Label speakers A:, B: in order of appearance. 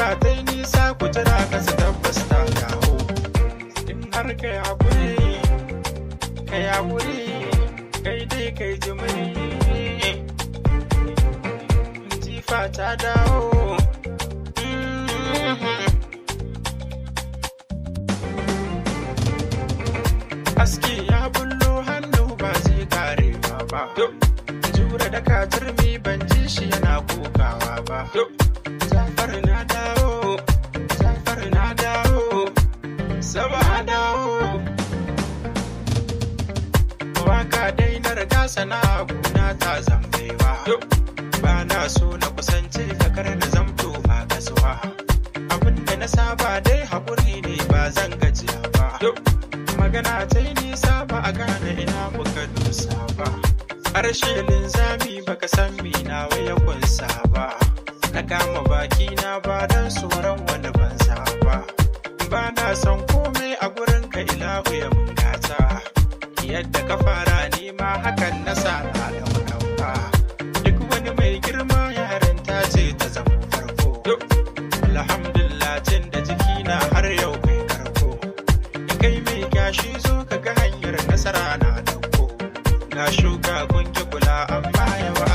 A: magana ta yi nisa ku jira ka su tabbas ta dawo. In har kai haƙuri kai dai kai jimiri, jifa ta dawo. Aski ya bullo hannu ba zai karewa ba. Jura da katurmi ban ji shi yana kokawa ba. Jafar na dawo, Saba dawo. Waka dai na riga sana'a guna ta zambewa. Ba na so na kusance ka kar na zamto ba kasuwa. Abinda na saba dai haƙuri ne ba zan gajiya ba. Magana ta yi nisa ba a gane ina muka dusa ba. Harshe linzami baka san mina waya kunsa ba. Na kama baki na ba don tsoron wani banza ba. Ba na son komai a gurin ka ilahu ya mungata. Yadda ka fara nima hakan na sa na da makauka. Duk wani mai girma yarinta ce ta zama farko. Alhamdulillah tun da jikina har yau kai karko. Kai mai gashi zo ka ga hanyar nasara na dauko. Ga shuka kun ki kula amma yawa